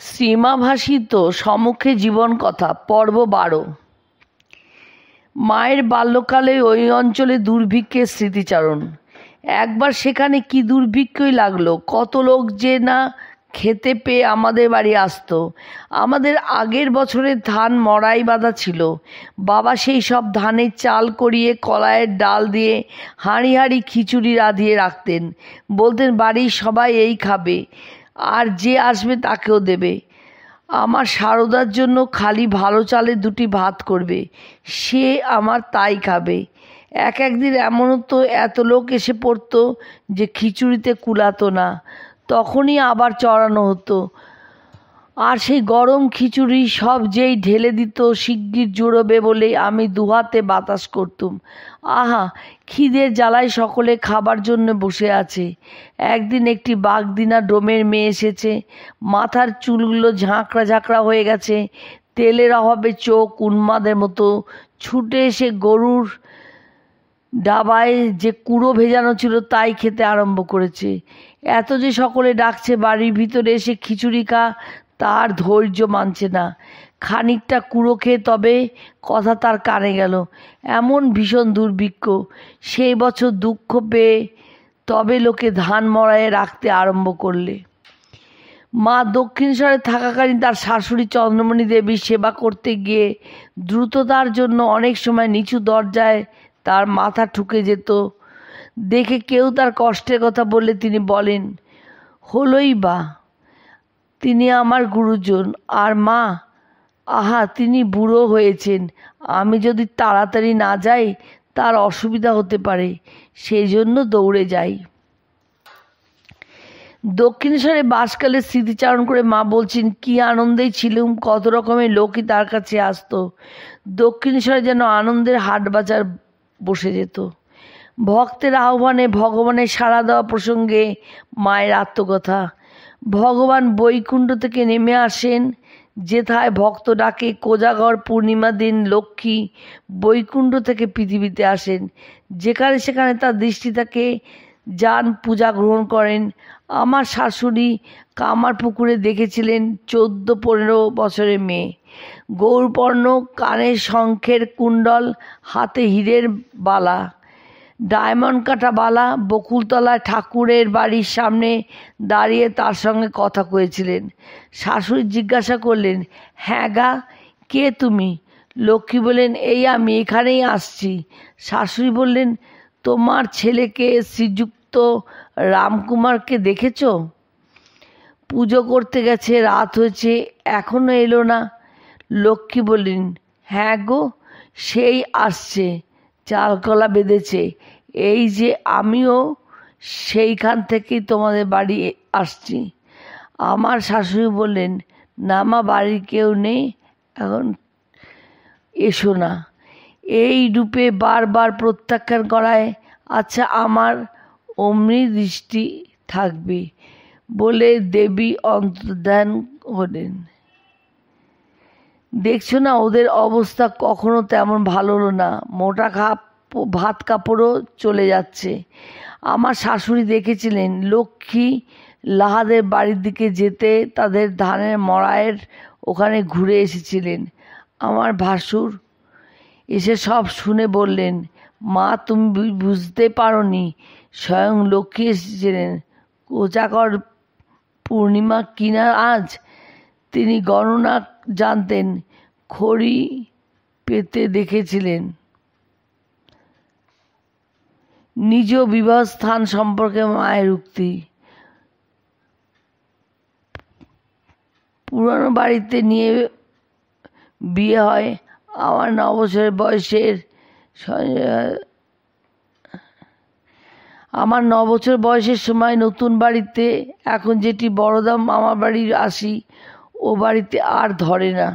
শ্রীমাভাসিত সম্মুখে জীবনকথা পর্ব 12। মায়ের বাল্যকালে ওই অঞ্চলে দুর্ভিক্ষের স্মৃতিচারণ। একবার সেখানে কি দুর্ভিক্ষই লাগলো, কত লোক যে না খেতে পেয়ে আমাদের বাড়ি আসতো। আমাদের আগের বছরের ধান মড়াই বাঁধা ছিল। বাবা সেই সব ধানের চাল করিয়ে কলাইয়ের ডাল দিয়ে হাঁড়ি হাঁড়ি খিচুড়ি রাঁধিয়ে রাখতেন। বলতেন বাড়ির সবাই এই খাবে, আর যে আসবে তাকেও দেবে। আমার সারদার জন্য খালি ভালো চালের দুটি ভাত করবে, সে আমার তাই খাবে। একদিন এমনও তো এত লোক এসে পড়তো যে খিচুড়িতে কুলাতো না, তখনই আবার চড়ানো হতো। আর সেই গরম খিচুড়ি সব যেই ঢেলে দিত শিগগির জুড়োবে বলে আমি দুহাতে বাতাস করতুম। আহা, খিদের জ্বালায় সকলে খাবার জন্য বসে আছে। একদিন একটি বাগদিনা ডোমের মেয়ে এসেছে। মাথার চুলগুলো ঝাঁকড়া ঝাঁকড়া হয়ে গেছে, তেলের অভাবে চোখ উন্মাদের মতো। ছুটে এসে গরুর ডাবায় যে কুড়ো ভেজানো ছিল তাই খেতে আরম্ভ করেছে। এত যে সকলে ডাকছে বাড়ির ভিতরে এসে খিচুড়ি খা, তার ধৈর্য মানছে না। খানিকটা কুড়ো খেয়ে তবে কথা তার কানে গেল। এমন ভীষণ দুর্ভিক্ষ। সেই বছর দুঃখ পেয়ে তবে লোকে ধান মড়াইয়ে রাখতে আরম্ভ করলে। মা দক্ষিণেশ্বরে থাকাকালীন তার শাশুড়ি চন্দ্রমণি দেবীর সেবা করতে গিয়ে দ্রুততার জন্য অনেক সময় নিচু দরজায় তার মাথা ঠুকে যেত। দেখে কেউ তার কষ্টের কথা বললে তিনি বলেন, হলোই বা, তিনি আমার গুরুজন। আর মা, আহা, তিনি বুড়ো হয়েছেন, আমি যদি তাড়াতাড়ি না যাই তার অসুবিধা হতে পারে, সেই জন্য দৌড়ে যাই। দক্ষিণেশ্বরে বাসকালে স্মৃতিচারণ করে মা বলছেন, কি আনন্দেই ছিলুম, কত রকমের লোকই তার কাছে আসতো। দক্ষিণেশ্বরে যেন আনন্দের হাট বাজার বসে যেত। ভক্তের আহ্বানে ভগবানের সাড়া দেওয়া প্রসঙ্গে মায়ের আত্মকথা। ভগবান বৈকুণ্ঠ থেকে নেমে আসেন যেথায় ভক্ত ডাকে। কোজাগর পূর্ণিমা দিন লক্ষ্মী বৈকুণ্ঠ থেকে পৃথিবীতে আসেন। যেখানে সেখানে তার দৃষ্টি থাকে, যান পূজা গ্রহণ করেন। আমার শাশুড়ি কামারপুকুরে দেখেছিলেন 14-15 বছরের মেয়ে, গৌরবর্ণ, কানে শঙ্খের কুণ্ডল, হাতে হীরের বালা, ডায়মন্ড কাটা বালা, বকুলতলায় ঠাকুরের বাড়ির সামনে দাঁড়িয়ে তার সঙ্গে কথা কয়েছিলেন। শাশুড়ি জিজ্ঞাসা করলেন, হ্যাঁ গা, কে তুমি? লক্ষ্মী বললেন, এই আমি এখানেই আসছি। শাশুড়ি বললেন, তোমার ছেলেকে শ্রীযুক্ত রামকুমারকে দেখেছ? পুজো করতে গেছে, রাত হয়েছে, এখনো এলো না। লক্ষ্মী বললেন, হ্যাঁ গো, সেই আসছে, চালকলা বেঁধেছে। এই যে আমিও সেইখান থেকেই তোমাদের বাড়ি আসছি। আমার শাশুড়ি বললেন, না মা, বাড়ির কেউ নেই, এখন এসো না। এই রূপে বারবার প্রত্যাখ্যান করায়, আচ্ছা আমার অমনি দৃষ্টি থাকবে বলে দেবী অন্তর্ধান হলেন। দেখছো না, ওদের অবস্থা কখনো তেমন ভালো হলো না। মোটা ভাত কাপড়ও চলে যাচ্ছে। আমার শাশুড়ি দেখেছিলেন লক্ষ্মী লাহাদের বাড়ির দিকে যেতে তাদের ধানের মড়াইয়ের ওখানে ঘুরে এসেছিলেন। আমার ভাসুর এসে সব শুনে বললেন, মা, তুমি বুঝতে পারোনি, স্বয়ং লক্ষ্মী এসেছিলেন। কোজাগর পূর্ণিমা কিনা আজ? তিনি গণনা জানতেন, খড়ি পেতে দেখেছিলেন। নিজ বিবাহ স্থান সম্পর্কে মায়ের উক্তি। পুরানো বাড়িতে নিয়ে বিয়ে হয় আমার 9 বছর বয়সের সময়। নতুন বাড়িতে এখন যেটি বড়দাম আমার বাড়ি আসি, ও বাড়িতে আর ধরে না।